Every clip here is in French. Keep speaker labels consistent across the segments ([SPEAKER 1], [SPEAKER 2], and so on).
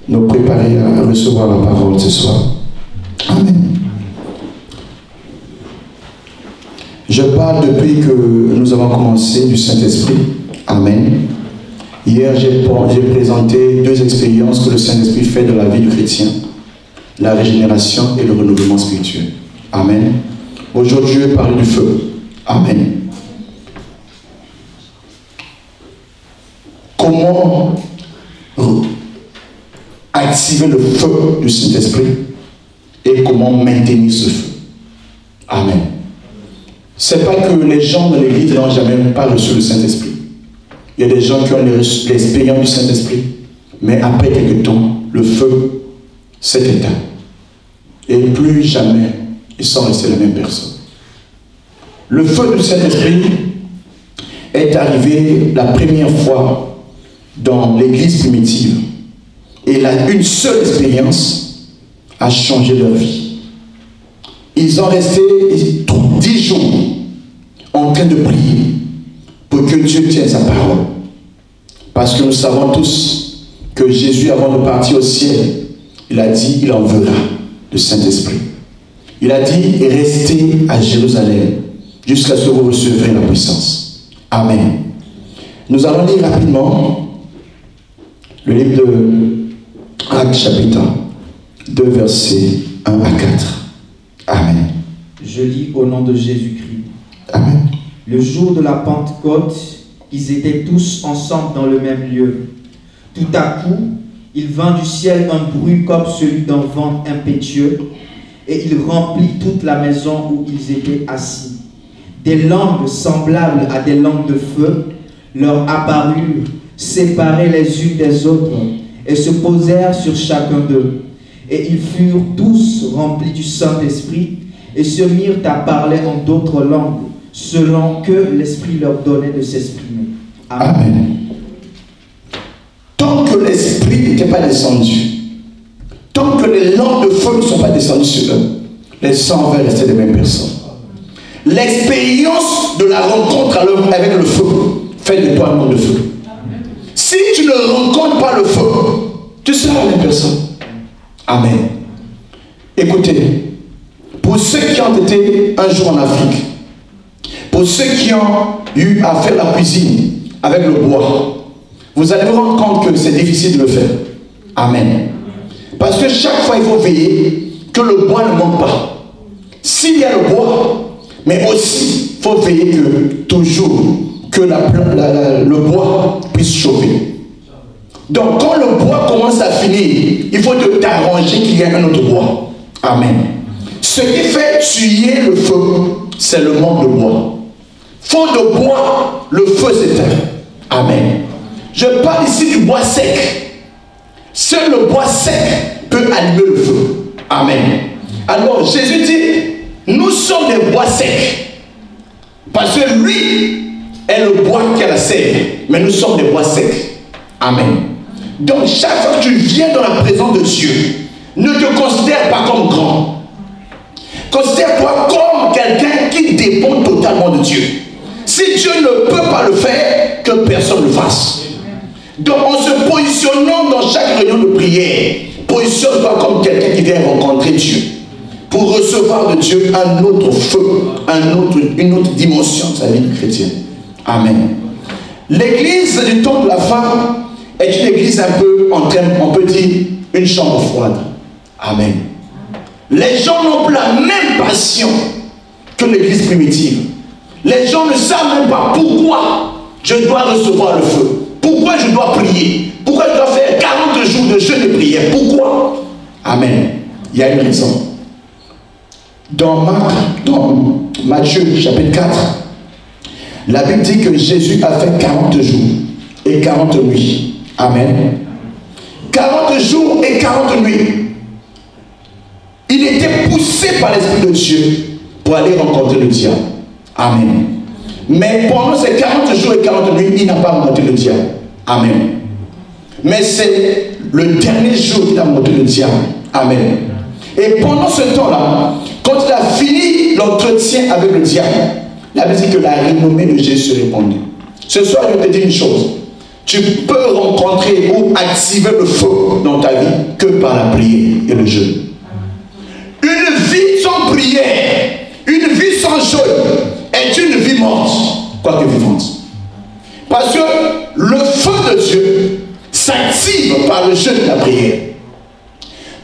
[SPEAKER 1] nous préparer à recevoir la parole ce soir. Amen. Je parle depuis que nous avons commencé du Saint-Esprit. Amen. Hier, j'ai présenté 2 expériences que le Saint-Esprit fait dans la vie du chrétien. La régénération et le renouvellement spirituel. Amen. Aujourd'hui, je vais parler du feu. Amen. Comment activer le feu du Saint-Esprit et comment maintenir ce feu. Amen. C'est pas que les gens de l'église n'ont jamais pas reçu le Saint-Esprit. Il y a des gens qui ont l'expérience du Saint-Esprit, mais après quelques temps, le feu s'est éteint. Et plus jamais, ils sont restés la même personne. Le feu du Saint-Esprit est arrivé la première fois dans l'église primitive. Et une seule expérience a changé leur vie. Ils ont resté 10 jours en train de prier pour que Dieu tienne sa parole. Parce que nous savons tous que Jésus, avant de partir au ciel, il a dit, il enverra le Saint-Esprit. Il a dit, restez à Jérusalem jusqu'à ce que vous recevrez la puissance. Amen. Nous allons lire rapidement le livre de Actes chapitre 2, versets 1 à 4. Amen.
[SPEAKER 2] Je lis au nom de Jésus-Christ.
[SPEAKER 1] Amen.
[SPEAKER 2] Le jour de la Pentecôte, ils étaient tous ensemble dans le même lieu. Tout à coup, il vint du ciel un bruit comme celui d'un vent impétueux, et il remplit toute la maison où ils étaient assis. Des langues semblables à des langues de feu leur apparurent, séparées les unes des autres, et se posèrent sur chacun d'eux. Et ils furent tous remplis du Saint-Esprit, et se mirent à parler en d'autres langues, selon que l'Esprit leur donnait de s'exprimer. Amen.
[SPEAKER 1] Amen. Tant que l'Esprit n'était pas descendu, tant que les langues de feu ne sont pas descendues sur eux, les 100 vont rester les mêmes personnes. L'expérience de la rencontre avec le feu fait de toi un homme de feu. Si tu ne rencontres pas le feu, tu seras la même personne. Amen. Écoutez, pour ceux qui ont été un jour en Afrique, pour ceux qui ont eu à faire la cuisine avec le bois, vous allez vous rendre compte que c'est difficile de le faire. Amen. Parce que chaque fois, il faut veiller que le bois ne manque pas. S'il y a le bois, mais aussi, il faut veiller que toujours que le bois puisse chauffer. Donc, quand le bois commence à finir, il faut t'arranger qu'il y ait un autre bois. Amen. Ce qui fait tuer le feu, c'est le manque de bois. Faute de bois, le feu s'éteint. Amen. Je parle ici du bois sec. Seul le bois sec peut allumer le feu. Amen. Alors, Jésus dit, nous sommes des bois secs. Parce que lui est le bois qui a la sève. Mais nous sommes des bois secs. Amen. Donc, chaque fois que tu viens dans la présence de Dieu, ne te considère pas comme grand. Considère-toi comme quelqu'un qui dépend totalement de Dieu. Si Dieu ne peut pas le faire, que personne ne le fasse. Donc, en se positionnant dans chaque réunion de prière, positionne-toi comme quelqu'un qui vient rencontrer Dieu. Pour recevoir de Dieu un autre feu, une autre dimension de sa vie chrétienne. Amen. L'église du temps de la fin est une église un peu, on peut dire, une chambre froide. Amen. Les gens n'ont plus la même passion que l'église primitive. Les gens ne savent même pas pourquoi je dois recevoir le feu. Pourquoi je dois prier. Pourquoi je dois faire 40 jours de jeûne et prière. Pourquoi? Amen. Il y a une raison. Dans Matthieu chapitre 4, la Bible dit que Jésus a fait 40 jours et 40 nuits. Amen. 40 jours et 40 nuits. Il était poussé par l'Esprit de Dieu pour aller rencontrer le diable. Amen. Mais pendant ces 40 jours et 40 nuits, il n'a pas rencontré le diable. Amen. Mais c'est le dernier jour qu'il a rencontré le diable. Amen. Et pendant ce temps-là, quand il a fini l'entretien avec le diable, la Bible dit que la renommée de Jésus se répandait. Ce soir, je vais te dire une chose. tu peux rencontrer ou activer le feu dans ta vie que par la prière et le jeûne. Une vie sans prière, une vie sans jeûne est une vie morte, quoique vivante. Parce que le feu de Dieu s'active par le jeûne et la prière.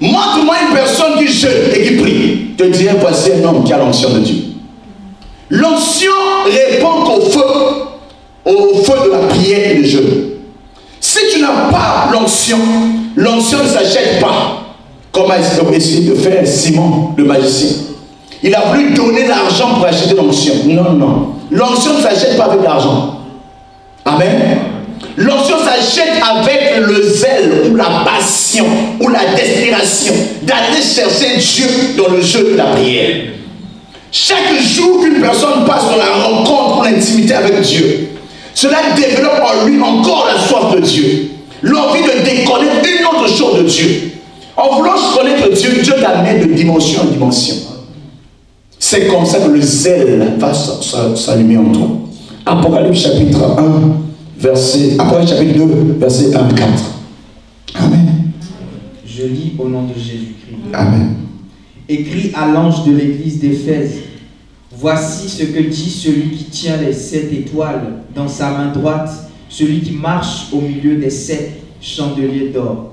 [SPEAKER 1] Montre-moi une personne qui jeûne et qui prie. Je te dirai, voici un homme qui a l'onction de Dieu. L'onction répond qu'au feu de la prière et du jeûne. Si tu n'as pas l'onction, l'onction ne s'achète pas. Comme a essayé de faire Simon, le magicien. Il a voulu donner l'argent pour acheter l'onction. Non, non. L'onction ne s'achète pas avec l'argent. Amen. L'onction s'achète avec le zèle ou la passion ou la destination d'aller chercher Dieu dans le jeu de la prière. Chaque jour qu'une personne passe dans la rencontre ou l'intimité avec Dieu, cela développe en lui encore la soif de Dieu, l'envie de déconnaître une autre chose de Dieu. En voulant connaître Dieu, Dieu t'amène de dimension en dimension. C'est comme ça que le zèle va s'allumer en toi. Apocalypse chapitre 1, Apocalypse chapitre 2, verset 1 à 4. Amen.
[SPEAKER 2] Je lis au nom de Jésus-Christ.
[SPEAKER 1] Amen.
[SPEAKER 2] Écrit à l'ange de l'église d'Éphèse, voici ce que dit celui qui tient les 7 étoiles dans sa main droite, celui qui marche au milieu des 7 chandeliers d'or.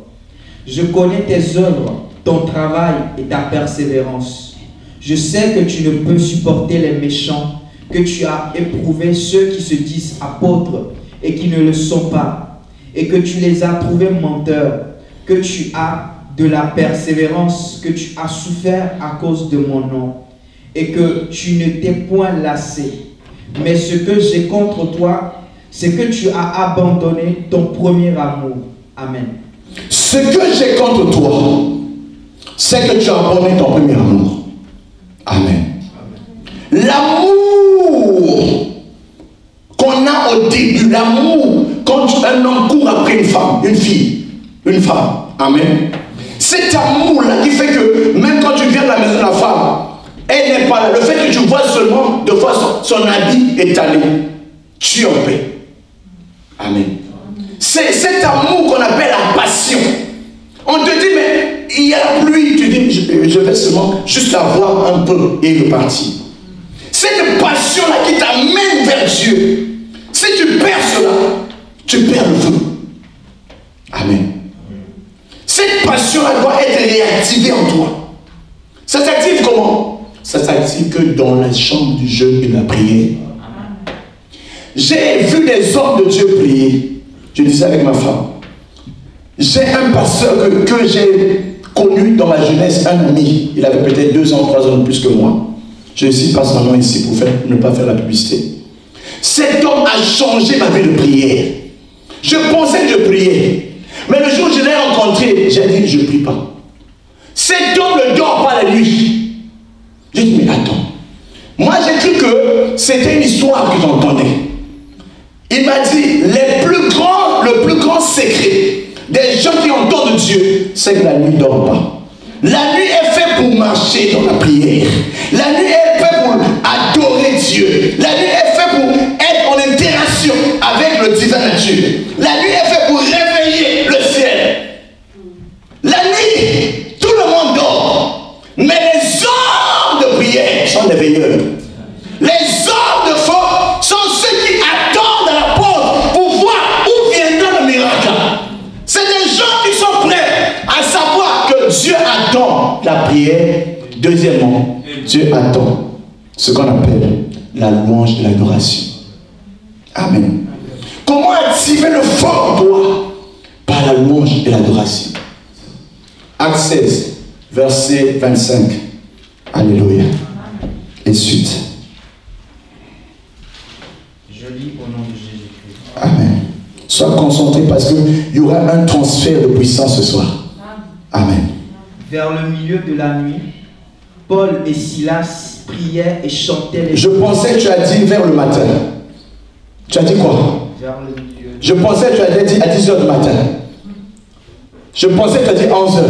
[SPEAKER 2] Je connais tes œuvres, ton travail et ta persévérance. Je sais que tu ne peux supporter les méchants, que tu as éprouvé ceux qui se disent apôtres et qui ne le sont pas, et que tu les as trouvés menteurs, que tu as de la persévérance, que tu as souffert à cause de mon nom, et que tu ne t'es point lassé. Mais ce que j'ai contre toi, c'est que tu as abandonné ton premier amour. Amen.
[SPEAKER 1] Ce que j'ai contre toi, c'est que tu as abandonné ton premier amour. Amen. L'amour qu'on a au début, l'amour quand un homme court après une femme, une fille, une femme. Amen. Cet amour-là qui fait que même quand tu viens de la maison de la femme, elle n'est pas là. Le fait que tu vois seulement de fois son habit étalé, tu es en paix. Amen. C'est cet amour qu'on appelle la passion. On te dit, mais il y a la pluie. Tu dis, je vais seulement juste la voir un peu et repartir. Cette passion-là qui t'amène vers Dieu. Si tu perds cela, tu perds le feu. Amen. Cette passion-là doit être réactivée en toi. Ça s'active comment? Ça s'active que dans la chambre du jeûne et de la prière. J'ai vu des hommes de Dieu prier. Je disais avec ma femme. J'ai un pasteur que j'ai connu dans ma jeunesse, un ami. Il avait peut-être 2 ans, 3 ans de plus que moi. Je ne cite pas son nom ici pour ne pas faire la publicité. Cet homme a changé ma vie de prière. Je pensais que je priais. Mais le jour où je l'ai rencontré, j'ai dit, je ne prie pas. Cet homme ne dort pas la nuit. J'ai dit, mais attends. Moi, j'ai cru que c'était une histoire que j'entendais. Il m'a dit, le plus grand secret des gens qui entendent Dieu, c'est que la nuit ne dort pas. La nuit est faite pour marcher dans la prière. La nuit est faite pour adorer Dieu. La nuit est faite pour être en interaction avec le divin nature. La nuit est faite pour réveiller le ciel. La nuit, tout le monde dort. Mais les hommes de prière sont les veilleurs. Les hommes de feu sont ceux qui attendent à la porte pour voir où viendra le miracle. C'est des gens qui sont prêts à savoir que Dieu attend la prière. Deuxièmement, Dieu attend ce qu'on appelle la louange et l'adoration. Amen. Comment activer le feu en toi? Par la louange et l'adoration. Acte 16, verset 25. Alléluia. Et suite.
[SPEAKER 2] Je lis au nom de Jésus-Christ.
[SPEAKER 1] Amen. Sois concentré parce qu'il y aura un transfert de puissance ce soir. Amen.
[SPEAKER 2] Vers le milieu de la nuit, Paul et Silas priaient et chantaient les...
[SPEAKER 1] Je pensais que tu as dit vers le matin. Tu as dit quoi?
[SPEAKER 2] Vers le milieu.
[SPEAKER 1] Je pensais que tu as dit à 10h du matin. Je pensais que tu as dit 11h.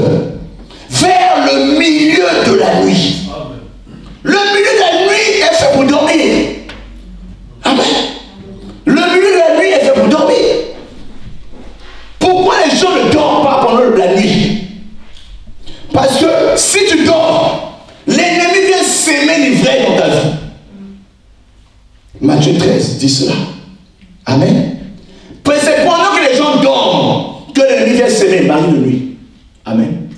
[SPEAKER 1] Vers le milieu de la nuit. Le milieu de la nuit est fait pour dormir. Amen. Le milieu de la nuit est fait pour dormir. dit cela. Amen. C'est pendant que les gens dorment que l'ennemi vient s'aimer, Marie de nuit. Amen.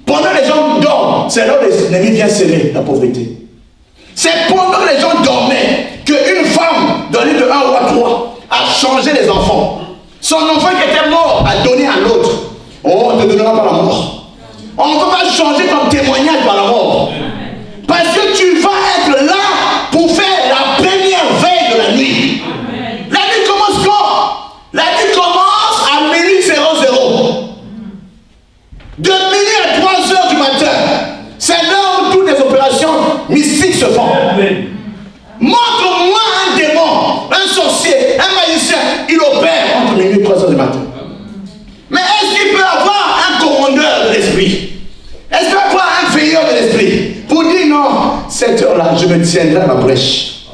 [SPEAKER 1] Pendant que les gens dorment, c'est là où l'ennemi vient s'aimer la pauvreté. C'est pendant que les gens dormaient qu'une femme, donnée de 1 ou à 3, a changé les enfants. Son enfant qui était mort a donné à l'autre. Oh, on ne te donnera pas la mort. On ne peut pas changer ton témoignage par la mort. Parce que tu vas être là pour faire la première veille de la nuit. La nuit commence quand? La nuit commence à minuit 00. De minuit à 3 heures du matin. C'est là où toutes les opérations mystiques se font. Montre-moi un démon, un sorcier, un magicien, il opère entre minuit et 3 heures du matin. Mais est-ce qu'il peut avoir un commandeur de l'esprit? Est-ce qu'il peut avoir un veilleur de l'esprit pour dire non, cette heure-là, je me tiendrai à la brèche.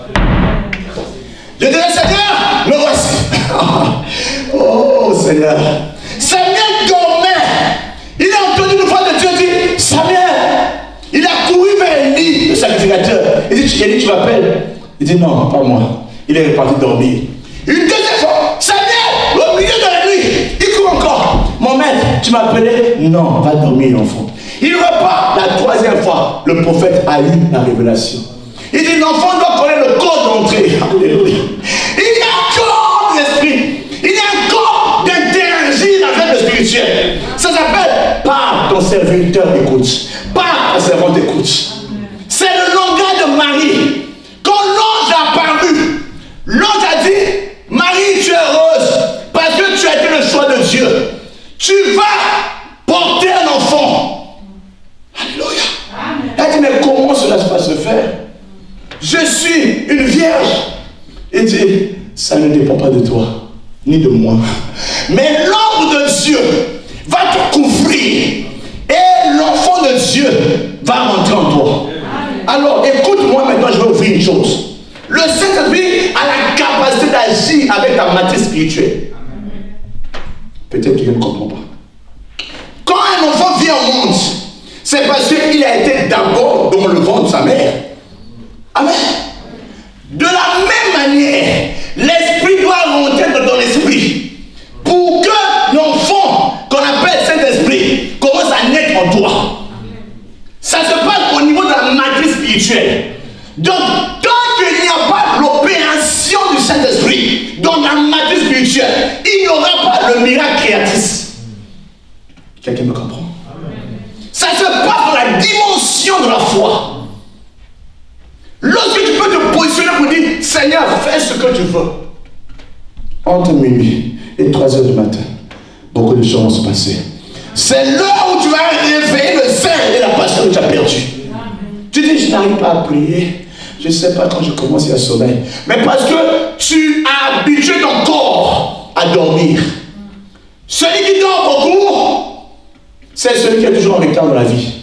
[SPEAKER 1] Je dirai, Seigneur, me voici. Oh Seigneur. Samuel dormait. Il a entendu une voix de Dieu dire, Samuel. Il a couru vers Élie, le sacrificateur. Il dit, Élie, tu m'appelles? Il dit, non, pas moi. Il est reparti dormir. Une deuxième fois, Samuel, au milieu de la nuit, il court encore. Mon maître, tu m'appelais? Non, va dormir, enfant. Il repart. La troisième fois, le prophète a eu la révélation. Il dit, l'enfant doit connaître le code d'entrée. Alléluia. Il y a un corps d'esprit. Il y a un corps d'interagir avec le spirituel. Ça s'appelle, parle, ton serviteur écoute. Parle, ta servante écoute. C'est le langage de Marie. Quand l'ange a apparu, l'ange a dit, Marie, tu es heureuse parce que tu as été le choix de Dieu. Tu vas porter un enfant. Alléluia. Elle a dit, mais comment cela va se faire? Je suis une vierge. Il dit, ça ne dépend pas de toi, ni de moi. Mais l'ombre de Dieu va te couvrir. Et l'enfant de Dieu va rentrer en toi. Alors, écoute-moi maintenant, je vais ouvrir une chose. Le Saint-Esprit a la capacité d'agir avec ta matrice spirituelle. Peut-être que je ne comprends pas. Quand un enfant vient au monde, c'est parce qu'il a été d'abord dans le ventre de sa mère. Amen. De la même manière, l'esprit doit rentrer dans l'esprit pour que l'enfant qu'on appelle Saint-Esprit commence à naître en toi. Ça se passe au niveau de la matrice spirituelle. Donc, tant qu'il n'y a pas l'opération du Saint-Esprit dans la matrice spirituelle, il n'y aura pas le miracle créatif. Quelqu'un me comprend? Ça se passe dans la dimension de la foi. Lorsque tu peux te positionner pour dire, Seigneur, fais ce que tu veux. Entre minuit et 3 heures du matin, beaucoup de choses vont se passer. C'est l'heure où tu vas réveiller le sein et la passion que tu as perdu. Tu dis, je n'arrive pas à prier. Je ne sais pas quand je commence à sommeil. Mais parce que tu as habitué ton corps à dormir. Celui qui dort beaucoup, c'est celui qui est toujours en retard dans la vie.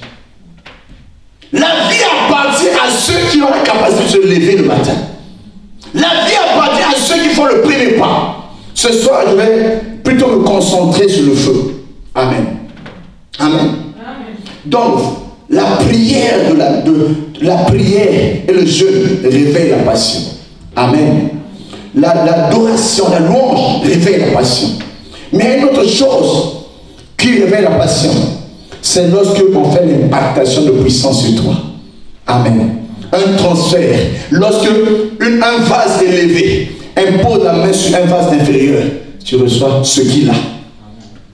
[SPEAKER 1] La vie appartient à ceux qui ont la capacité de se lever le matin. La vie appartient à ceux qui font le premier pas. Ce soir, je vais plutôt me concentrer sur le feu. Amen. Amen. Donc, la prière, la prière et le jeûne réveillent la passion. Amen. L'adoration, la louange réveille la passion. Mais une autre chose qui réveille la passion, c'est lorsque on fait l'impactation de puissance sur toi. Amen. Un transfert. Lorsque un vase élevé impose la main sur un vase inférieur, tu reçois ce qu'il a.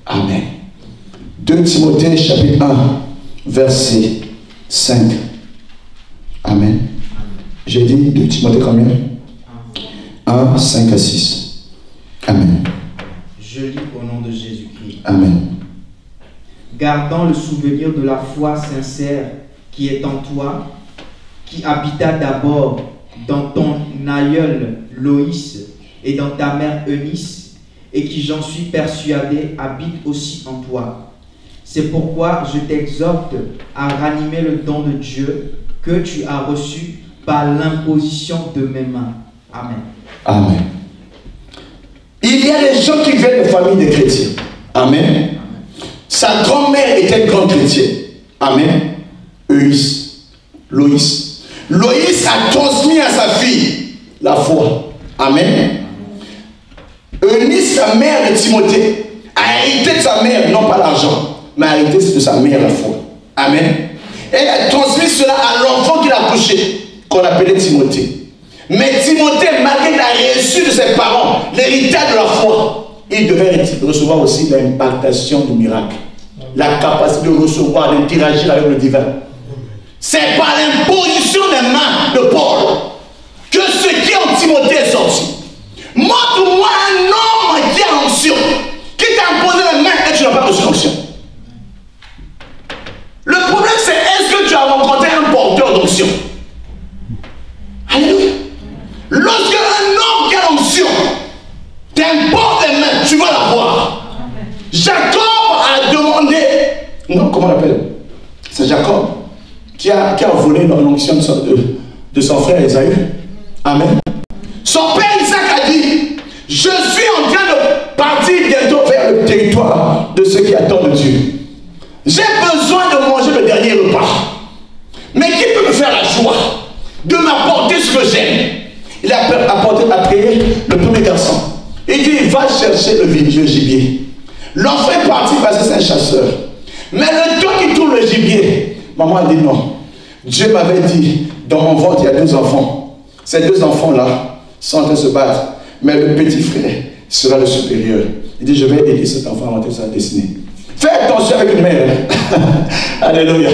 [SPEAKER 1] Amen. 2 Timothée chapitre 1, verset 5. Amen. J'ai dit 2 Timothée combien? 1, 5 à 6. Amen.
[SPEAKER 2] Je lis au nom de Jésus-Christ.
[SPEAKER 1] Amen.
[SPEAKER 2] Gardant le souvenir de la foi sincère qui est en toi, qui habita d'abord dans ton aïeul Loïs et dans ta mère Eunice, et qui, j'en suis persuadé, habite aussi en toi. C'est pourquoi je t'exhorte à ranimer le don de Dieu que tu as reçu par l'imposition de mes mains. Amen.
[SPEAKER 1] Amen. Il y a des gens qui viennent de familles de chrétiens. Amen. Sa grand-mère était une grande chrétienne. Amen. Loïs a transmis à sa fille la foi. Amen. Eunice, la mère de Timothée, a hérité de sa mère, non pas l'argent, mais a hérité de sa mère la foi. Amen. Elle a transmis cela à l'enfant qu'il a couché, qu'on appelait Timothée. Mais Timothée, malgré qu'il a reçu de ses parents l'héritage de la foi, il devait recevoir aussi l'impactation du miracle. La capacité de recevoir, d'interagir avec le divin. C'est par l'imposition des mains de Paul que ce qui est en Timothée est sorti. Montre-moi un homme qui a l'onction, qui t'a imposé les mains et tu n'as pas reçu l'onction. Le problème c'est, est-ce que tu as rencontré un porteur d'onction? Alléluia. Lorsque un homme qui a l'onction t'impose les mains, tu vas la voir. Jacob a demandé, non, comment on l'appelle? C'est Jacob qui a volé l'onction de son frère Esaü. Amen. Son père Isaac a dit, je suis en train de partir bientôt vers le territoire de ceux qui attendent Dieu. J'ai besoin de manger le dernier repas. Mais qui peut me faire la joie de m'apporter ce que j'aime? Il a prié le premier garçon. Il dit, va chercher le vieux gibier. L'enfant est parti parce que c'est un chasseur. Mais le temps qu'il trouve le gibier, maman a dit non. Dieu m'avait dit, dans mon ventre, il y a 2 enfants. Ces 2 enfants-là sont en train de se battre. Mais le petit frère sera le supérieur. Il dit, je vais aider cet enfant à monter sa destinée. Fais attention avec une mère. Alléluia.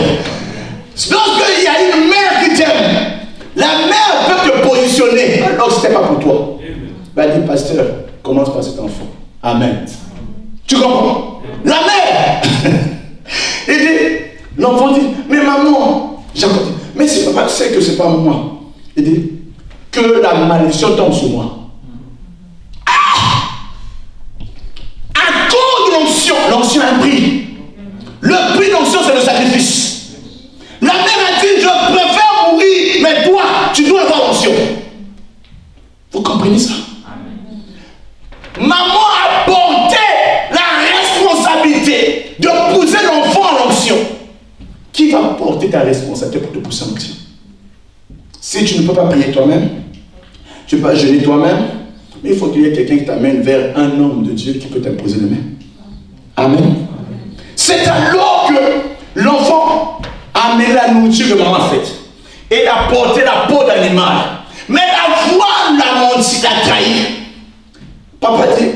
[SPEAKER 1] Lorsqu'il y a une mère qui t'aime, la mère peut te positionner alors que ce n'était pas pour toi. Elle va dire, pasteur, commence par cet enfant. Amen. Tu comprends? La mère. Il dit, l'enfant dit, mais maman, Jacob dit, mais c'est papa, tu sais que c'est pas moi. Il dit, que la malédiction tombe sur moi. À cause de l'onction, l'onction a un prix. Le prix de l'onction, c'est le sacrifice. La mère a dit, je préfère mourir, mais toi, tu dois avoir l'onction. Vous comprenez ça? Maman a porté la responsabilité de pousser l'enfant à l'onction. Qui va porter ta responsabilité pour te pousser à l'onction? Si tu ne peux pas prier toi-même, tu ne peux pas jeûner toi-même, mais il faut qu'il y ait quelqu'un qui t'amène vers un homme de Dieu qui peut t'imposer les mains. Amen. C'est alors que l'enfant a amené la nourriture que maman a faite. Et il a porté la peau d'animal. Mais la voix l'a menti, l'a trahi. Papa dit,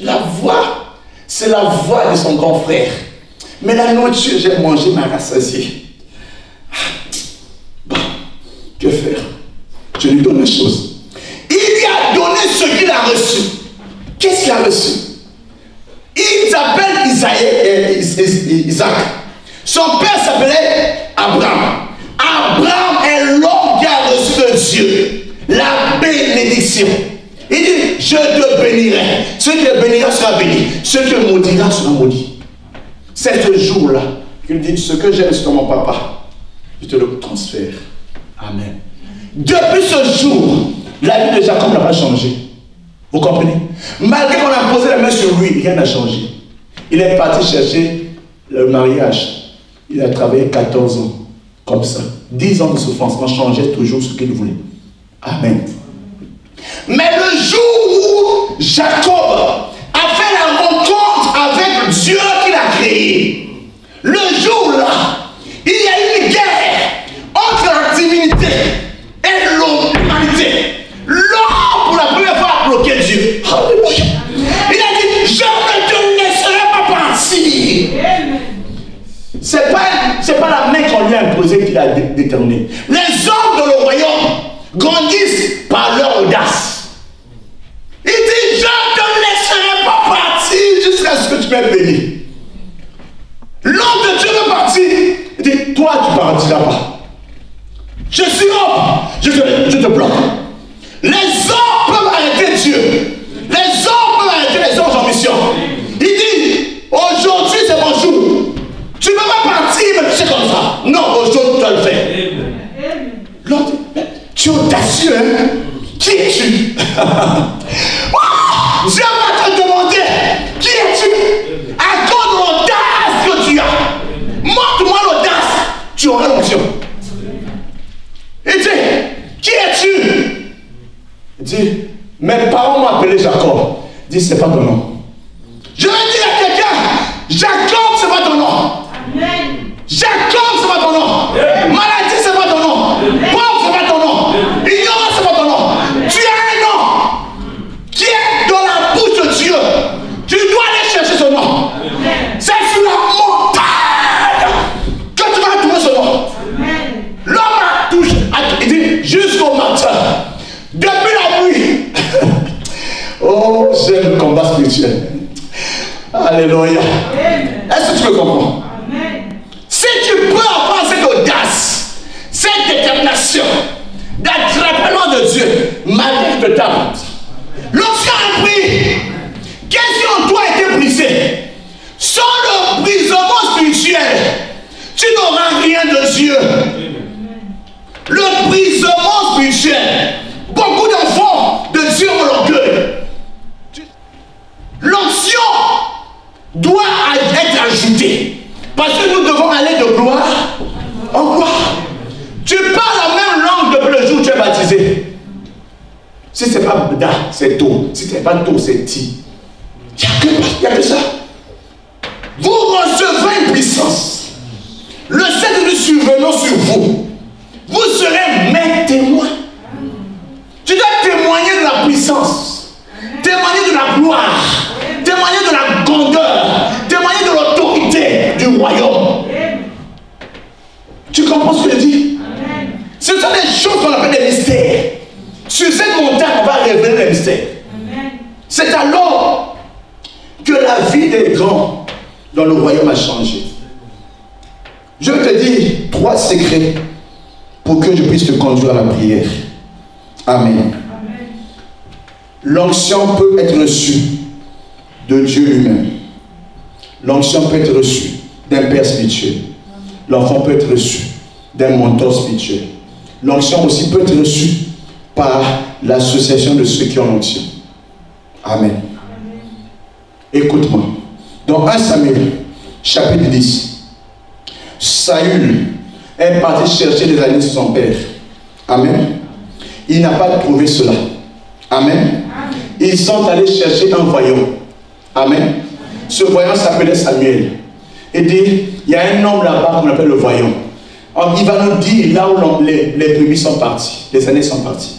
[SPEAKER 1] la voix, c'est la voix de son grand frère. Mais la nourriture, j'ai mangé, m'a rassasié. Bon, que faire? Je lui donne les choses. Il lui a donné ce qu'il a reçu. Qu'est-ce qu'il a reçu? Il s'appelle Isaac. Son père s'appelait Abraham. Abraham est l'homme qui a reçu de Dieu la bénédiction. Il dit, je te bénirai. Celui qui te bénira sera béni. Celui qui te maudira sera maudit. C'est ce jour-là qu'il dit, ce que j'aime sur mon papa, je te le transfère. Amen. Depuis ce jour, la vie de Jacob n'a pas changé. Vous comprenez? Malgré qu'on a posé la main sur lui, rien n'a changé. Il est parti chercher le mariage. Il a travaillé 14 ans, comme ça. 10 ans de souffrance, on changeait toujours ce qu'il voulait. Amen. Mais le jour où Jacob a fait la rencontre avec Dieu qu'il a créé, le jour-là, il y a une guerre entre la divinité et l'humanité. L'homme, pour la première fois, a bloqué Dieu. Alléluia. Il a dit, je ne te laisserai pas partir. C'est pas la main qu'on lui a imposée qu'il a déterminée. Les hommes de le royaume grandissent par leur audace. Il dit, je ne te laisserai pas partir jusqu'à ce que tu m'aies béni. L'homme de Dieu veut partir. Il dit, toi tu partiras pas. Je suis homme, je te bloque. Les hommes peuvent arrêter Dieu. Les hommes peuvent arrêter les hommes en mission. Il dit, aujourd'hui c'est mon jour. Tu ne peux pas partir, mais tu sais comme ça. Non, aujourd'hui tu dois le faire. L'autre dit, tu es audacieux, hein? Qui es-tu? Dieu va te demander, qui es-tu? À cause de l'audace que tu as. Montre-moi l'audace, tu auras l'onction. Il dit, qui es-tu? Il dit, Mes parents m'ont appelé Jacob. Dis, c'est pas ton nom. Je vais dire à quelqu'un, Jacob, c'est pas ton nom. Amen. Jacob, c'est pas ton nom. Maladie, c'est pas ton nom. Pauvre, c'est pas ton nom. Ignorance, c'est pas ton nom. Tu as un nom qui est dans la bouche de Dieu. Tu dois aller chercher ce nom. C'est sur la montagne que tu vas trouver ce nom. L'homme a touché, il dit, jusqu'au matin, depuis la nuit. Oh, j'aime le combat spirituel. Alléluia. Est-ce que tu me comprends? Si tu peux avoir cette audace, cette détermination d'attraper le nom de Dieu, malgré de ta honte. Lorsqu'on a pris, qu'est-ce qui en toi a été brisé? Sans le brisement spirituel, tu n'auras rien de Dieu. Le brisement spirituel, beaucoup d'enfants de Dieu ont l'orgueil. L'onction doit être ajoutée. Parce que nous devons aller de gloire en gloire. Tu parles la même langue depuis le jour où tu es baptisé. Si ce n'est pas Bouddha, c'est To. Si ce n'est pas To, c'est Ti. Il n'y a que ça. Vous recevrez une puissance. Le Saint-Esprit survenant sur vous. Vous serez mes témoins. Tu dois témoigner de la puissance. Témoigner de la gloire. Témoigner de la grandeur. Témoigner de l'autorité du royaume. Tu comprends ce que je dis? Ce sont des choses qu'on appelle des mystères. Sur cette montagne, on va révéler les mystères. C'est alors que la vie des grands dans le royaume a changé. Je vais te dire 3 secrets pour que je puisse te conduire à la prière. Amen. L'onction peut être reçue de Dieu lui-même. L'onction peut être reçue d'un père spirituel. L'enfant peut être reçu d'un mentor spirituel. L'onction aussi peut être reçue par l'association de ceux qui ont l'onction. Amen. Écoute-moi. Dans 1 Samuel, chapitre 10, Saül est parti chercher les années de son père. Amen. Il n'a pas trouvé cela. Amen. Ils sont allés chercher un voyant. Amen. Ce voyant s'appelait Samuel. Et dit, il y a un homme là-bas qu'on appelle le voyant. Alors, il va nous dire là où les brebis sont partis, les années sont partis.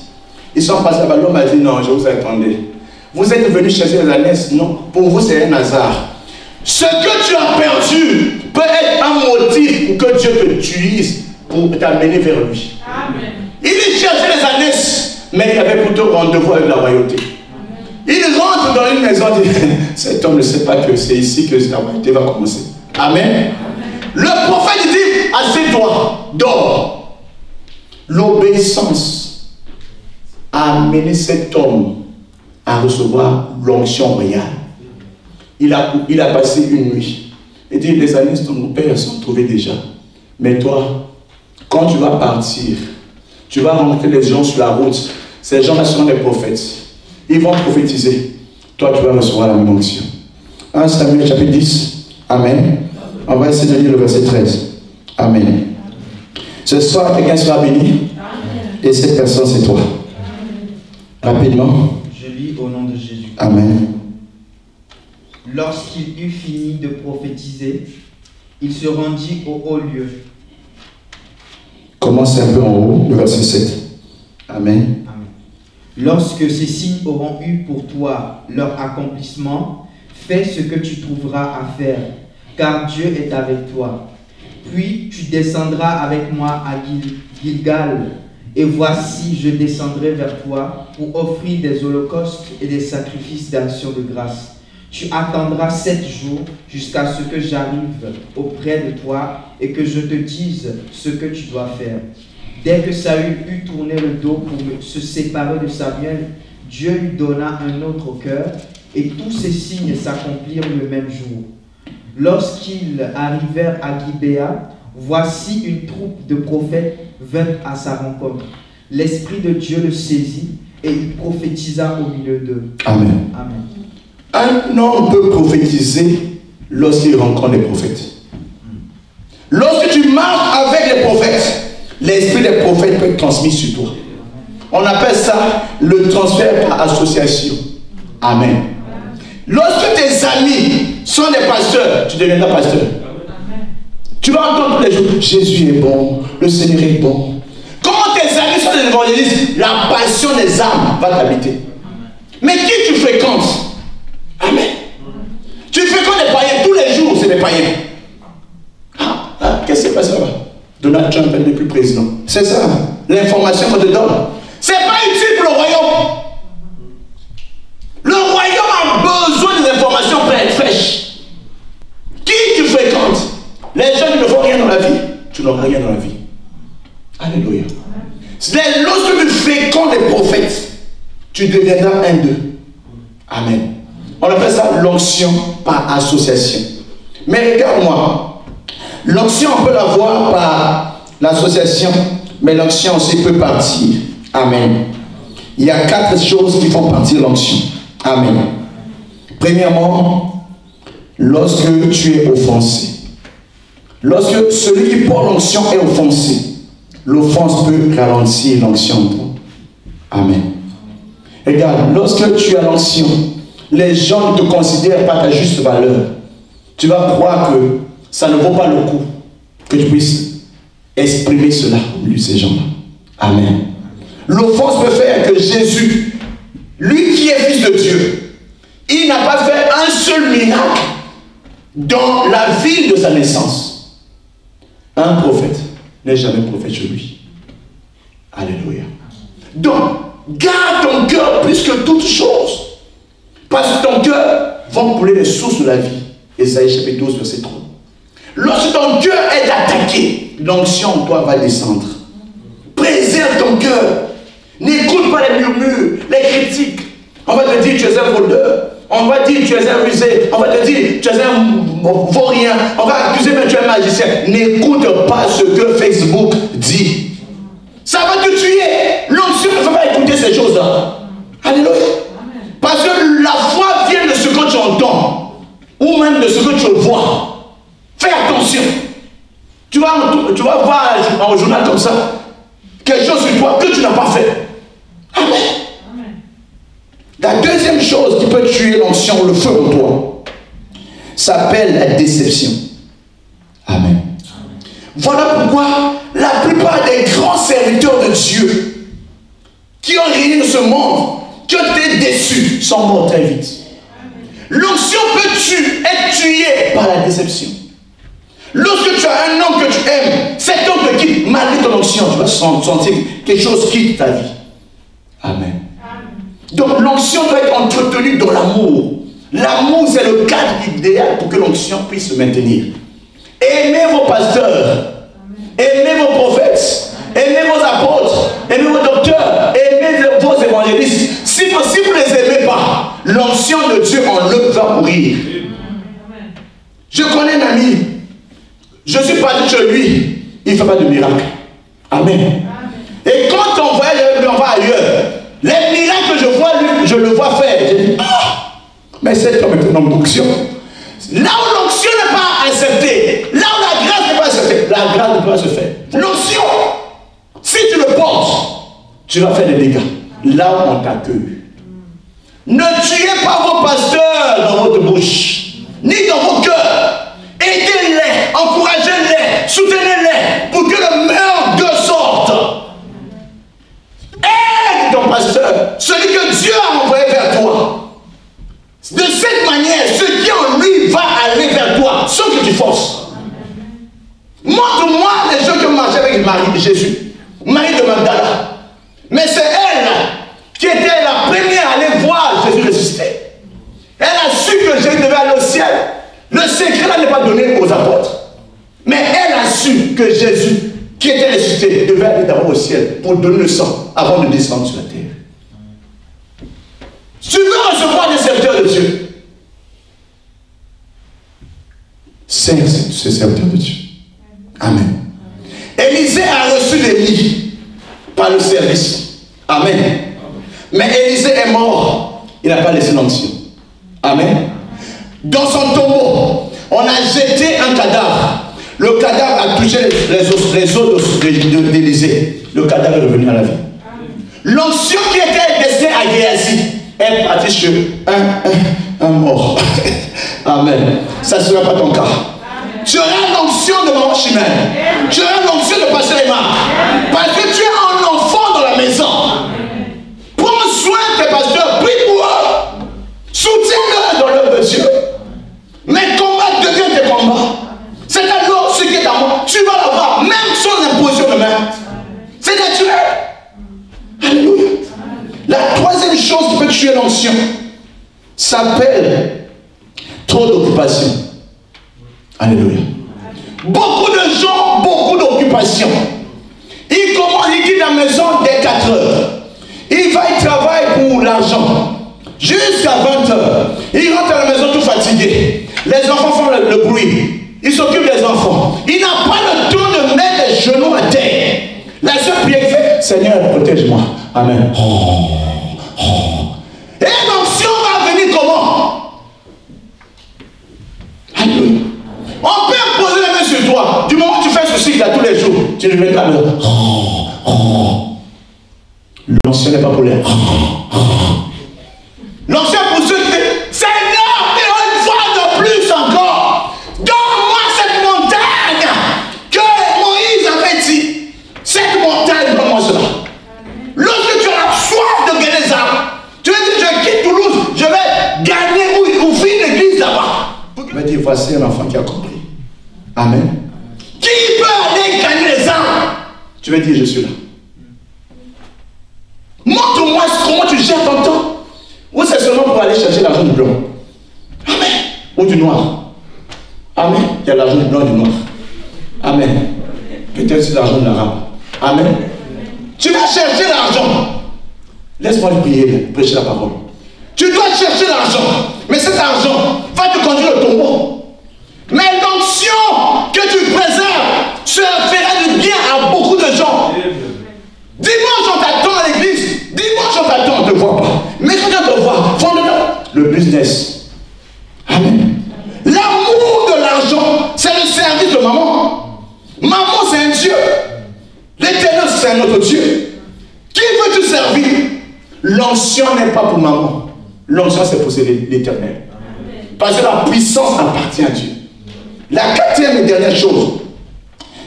[SPEAKER 1] Ils sont passés là-bas. L'homme a dit, non, je vous attendais. Vous êtes venus chercher les années. Non, pour vous c'est un hasard. Ce que tu as perdu peut être un motif pour que Dieu te utilise pour t'amener vers lui. Amen. Il cherchait les années, mais il avait plutôt rendez-vous avec la royauté. Il rentre dans une maison et dit, cet homme ne sait pas que c'est ici que la royauté va commencer. Amen. Amen. Le prophète dit, assieds-toi, dors. L'obéissance a amené cet homme à recevoir l'onction royale. Il a passé une nuit. Il dit, les années de mon père sont trouvées déjà. Mais toi, quand tu vas partir, tu vas rencontrer les gens sur la route. Ces gens-là sont des prophètes. Ils vont prophétiser. Toi, tu vas recevoir la même onction. 1 Samuel chapitre 10. Amen. On va essayer de lire le verset 13. Amen. Ce soir, quelqu'un sera béni. Et cette personne, c'est toi. Rapidement.
[SPEAKER 2] Je lis au nom de Jésus.
[SPEAKER 1] Amen.
[SPEAKER 2] Lorsqu'il eut fini de prophétiser, il se rendit au haut lieu.
[SPEAKER 1] Commence un peu en haut, le verset 7. Amen.
[SPEAKER 2] Amen. Lorsque ces signes auront eu pour toi leur accomplissement, fais ce que tu trouveras à faire, car Dieu est avec toi. Puis tu descendras avec moi à Gilgal, et voici, je descendrai vers toi pour offrir des holocaustes et des sacrifices d'action de grâce. Tu attendras 7 jours jusqu'à ce que j'arrive auprès de toi et que je te dise ce que tu dois faire. Dès que Saül eut tourné le dos pour se séparer de Samuel, Dieu lui donna un autre cœur et tous ces signes s'accomplirent le même jour. Lorsqu'ils arrivèrent à Gibéa, voici une troupe de prophètes vint à sa rencontre. L'Esprit de Dieu le saisit et il prophétisa au milieu d'eux.
[SPEAKER 1] Amen.
[SPEAKER 2] Amen.
[SPEAKER 1] Un homme peut prophétiser lorsqu'il rencontre les prophètes. Lorsque tu marches avec les prophètes, l'esprit des prophètes peut être transmis sur toi. On appelle ça le transfert par association. Amen. Lorsque tes amis sont des pasteurs, tu deviendras pasteur. Tu vas entendre tous les jours, Jésus est bon, le Seigneur est bon. Comment tes amis sont des évangélistes, la passion des âmes va t'habiter. Mais qui tu fréquentes? Amen. Tu fréquentes des païens tous les jours, c'est des païens. Qu'est-ce qui s'est passé là-bas? Donald Trump n'est plus président. C'est ça, l'information qu'on te donne. C'est pas utile pour le royaume. Le royaume a besoin des informations fraîches. Qui tu fréquentes? Les gens qui ne font rien dans la vie, tu n'auras rien dans la vie. Alléluia. Lorsque tu fréquentes les prophètes, tu deviendras un d'eux. Amen. On appelle ça l'onction par association. Mais regarde-moi, l'onction on peut l'avoir par l'association, mais l'onction aussi peut partir. Amen. Il y a 4 choses qui font partie de l'onction. Amen. Premièrement, lorsque tu es offensé. Lorsque celui qui porte l'onction est offensé, l'offense peut ralentir l'onction en toi. Amen. Regarde, lorsque tu as l'onction, les gens ne te considèrent pas ta juste valeur. Tu vas croire que ça ne vaut pas le coup que tu puisses exprimer cela au milieu de ces gens-là. Amen. L'offense peut faire que Jésus, lui qui est fils de Dieu, il n'a pas fait un seul miracle dans la ville de sa naissance. Un prophète n'est jamais prophète chez lui. Alléluia. Donc, garde ton cœur plus que toute chose. Parce que ton cœur va couler les sources de la vie. Ésaïe chapitre 12, verset 3. Lorsque ton cœur est attaqué, l'onction en toi va descendre. Préserve ton cœur. N'écoute pas les murmures, les critiques. On va te dire tu es un voleur. On va dire tu es un rusé. On va te dire tu es un vaurien. On va accuser que tu es un magicien. N'écoute pas ce que Facebook dit. Ça va te tuer. L'onction ne va pas écouter ces choses-là. Alléluia. Parce que la foi vient de ce que tu entends. Ou même de ce que tu vois. Fais attention. Tu vas voir un journal comme ça. Quelque chose sur toi que tu n'as pas fait. Amen. La deuxième chose qui peut tuer l'onction, le feu en toi, s'appelle la déception. Amen. Voilà pourquoi la plupart des grands serviteurs de Dieu qui ont régné dans ce monde, qui ont été déçus, sont morts très vite. L'onction peut être tuée par la déception. Lorsque tu as un homme que tu aimes, cet homme te quitte, malgré ton onction, tu vas sentir quelque chose quitte ta vie. Amen. Donc l'onction doit être entretenue dans l'amour. L'amour, c'est le cadre idéal pour que l'onction puisse se maintenir. Aimez vos pasteurs, aimez vos prophètes, aimez vos apôtres, aimez vos docteurs, aimez vos évangélistes. Si vous ne les aimez pas, l'onction de Dieu en eux va mourir. Je connais un ami, je suis parti chez lui, il ne fait pas de miracle. Amen. Et quand on voyage, on va ailleurs. Les miracles que je vois, lui, je le vois faire. Je dis, mais cet homme est un homme d'onction. Là où l'onction n'est pas acceptée, là où la grâce n'est pas acceptée, la grâce ne peut pas se faire. L'onction, si tu le portes, tu vas faire des dégâts. Là où on t'accueille. Ne tuez pas vos pasteurs dans votre bouche, ni dans vos cœurs. Aidez-les, encouragez-les, soutenez-les pour que le meilleur d'eux sorte. Aide ton pasteur, celui que Dieu a envoyé vers toi. De cette manière, ce qui en lui va aller vers toi, sans que tu forces. Montre-moi les gens qui ont marché avec Marie de Jésus, Marie de Magdala. Mais c'est elle qui était la première à aller voir Jésus ressuscité. Elle a su que Jésus devait aller au ciel. Le secret là n'est pas donné aux apôtres. Mais elle a su que Jésus, qui était ressuscité, devait aller d'abord au ciel pour donner le sang avant de descendre sur la terre. Tu veux recevoir des serviteurs de Dieu. Sers ce serviteur de Dieu. Amen. Élisée a reçu l'Élie par le service. Amen. Mais Élisée est mort. Il n'a pas laissé l'onction. Amen. Dans son tombeau, on a jeté un cadavre. Le cadavre a touché les os d'Élisée. Le cadavre est revenu à la vie. L'onction qui était à Géasi est parti sur un mort. Amen. Ça ne sera pas ton cas. Tu auras l'onction de maman Chimène. Tu auras l'onction de pasteur Emma. Parce que tu es un enfant dans la maison. Prends soin de tes pasteurs. Prie pour eux. Soutiens-le dans l'œuvre de Dieu. Mais combat devient tes combats. C'est alors ce qui est à moi. Tu vas l'avoir, même sans imposition de main. C'est naturel. Alléluia. La troisième chose qui peut tuer l'onction s'appelle trop d'occupation. Alléluia. Beaucoup de gens, beaucoup d'occupations. Il commence, il quitte la maison dès 4 heures. Il va, il travaille pour l'argent. Jusqu'à 20 heures. Il rentre à la maison tout fatigué. Les enfants font le bruit. Il s'occupe des enfants. Il n'a pas le temps de mettre les genoux à terre. La seule prière fait, Seigneur, protège-moi. Amen. Et l'onction va venir comment? Alléluia. On peut imposer la main sur toi. Du moment où tu fais ceci là tous les jours, tu ne veux pas le. L'onction n'est pas pour les. L'onction pour ceux qui disent, Seigneur, une fois de plus encore, donne-moi cette montagne que Moïse avait dit. Cette montagne, donne-moi cela. Lorsque tu as la soif de gagner des âmes, tu veux dire, je quitte Toulouse, je vais gagner ou ouvrir une église là-bas. Tu vas dire, voici un enfant qui a compris. Amen. Qui peut aller gagner les âmes? Tu vas dire, je suis là. Montre-moi comment tu gères ton temps. Ou c'est seulement pour aller chercher l'argent du blanc. Amen. Ou du noir. Amen. Il y a l'argent du blanc et du noir. Amen. Peut-être c'est l'argent de l'arabe. Amen. Tu vas chercher l'argent. Laisse-moi prier, prêcher la parole. Tu dois chercher l'argent. Mais cet argent va te conduire au tombeau. Mais l'onction que tu préserves se fera du bien à beaucoup de gens. Dimanche on t'attend à l'église. Dimanche on t'attend, on ne te voit pas. Mais quand on te voit, fond dedans. Le business. Amen. L'amour de l'argent, c'est le service de maman. Maman, c'est un Dieu. L'éternel, c'est un autre Dieu. Qui veux-tu servir? L'onction n'est pas pour maman. L'onction, c'est pour l'éternel. Parce que la puissance appartient à Dieu. La quatrième et dernière chose,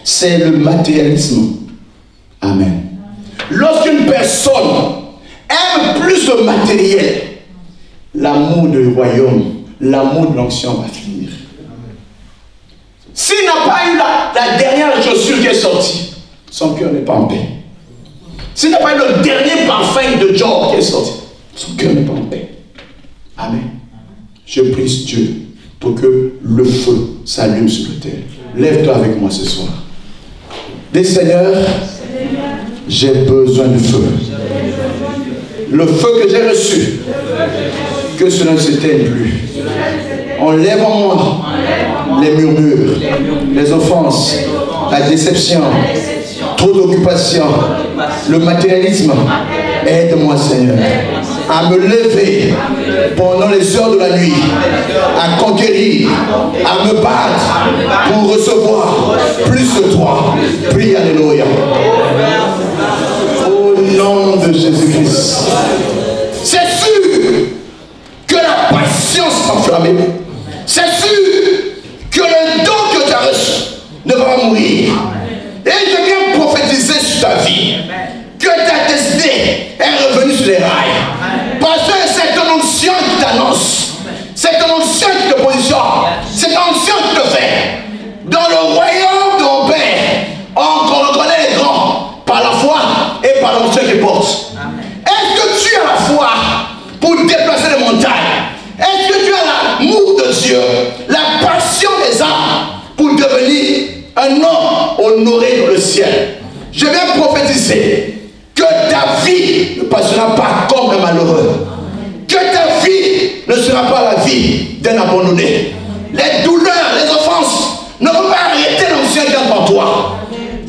[SPEAKER 1] c'est le matérialisme. Amen. Lorsqu'une personne aime plus le matériel, l'amour du royaume, l'amour de l'onction va finir. S'il n'a pas eu la dernière chaussure qui est sortie, son cœur n'est pas en paix. S'il n'a pas eu le dernier parfum de Dior qui est sorti, son cœur n'est pas en paix. Amen. Je prie Dieu pour que le feu s'allume sur le terre. Lève-toi avec moi ce soir. Dis Seigneur, j'ai besoin de feu. Le feu que j'ai reçu, que cela ne s'éteigne plus. Enlève en moi les murmures, les offenses, la déception, trop d'occupation, le matérialisme. Aide-moi Seigneur à me lever pendant les heures de la nuit, à conquérir, à me battre pour recevoir plus de toi. Prie, alléluia. Au nom de Jésus-Christ. C'est sûr que la patience enflammée, c'est sûr que le don que tu as reçu ne va pas mourir. Et je viens prophétiser sur ta vie que ta destinée est revenue sur les rails. Parce que c'est ton onction qui t'annonce. C'est ton onction qui te positionne. C'est ton onction qui te fait. Dans le royaume de mon Père, on reconnaît les grands par la foi et par l'onction qu'ils portent. Est-ce que tu as la foi pour déplacer les montagnes? Est-ce que tu as l'amour de Dieu, la passion des âmes pour devenir un homme honoré dans le ciel? Je viens prophétiser que ta vie ne passera pas comme un malheureux. Que ta vie ne sera pas la vie d'un abandonné. Les douleurs, les offenses ne vont pas arrêter l'onction qui est en toi.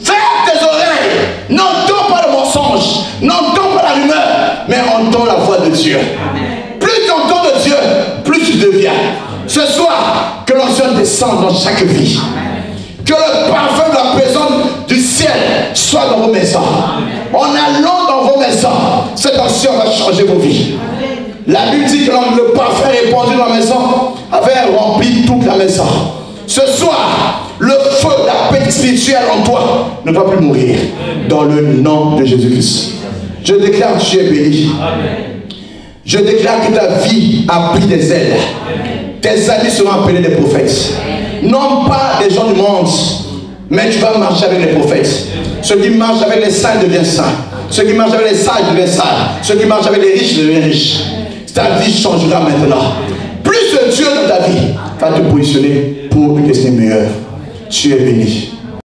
[SPEAKER 1] Ferme tes oreilles. N'entends pas le mensonge. N'entends pas la rumeur. Mais entends la voix de Dieu. Plus tu entends de Dieu, plus tu deviens. Ce soir, que l'onction descende dans chaque vie. Que le parfum de la présence du ciel soit dans vos maisons. En allant dans vos maisons, Cette ancien va changer vos vies. La Bible dit que le parfum répandu dans la maison avait rempli toute la maison. Ce soir, le feu, la paix spirituelle en toi ne va plus mourir. Dans le nom de Jésus-Christ. Je déclare que tu es béni. Je déclare que ta vie a pris des ailes. Tes amis seront appelés des prophètes. Non pas des gens du monde, mais tu vas marcher avec les prophètes. Ceux qui marchent avec les saints deviennent saints. Ceux qui marchent avec les sages deviennent sages. Ceux qui marchent avec les riches deviennent riches. Ta vie changera maintenant. Plus de Dieu dans ta vie va te positionner pour une destinée meilleure. Tu es béni.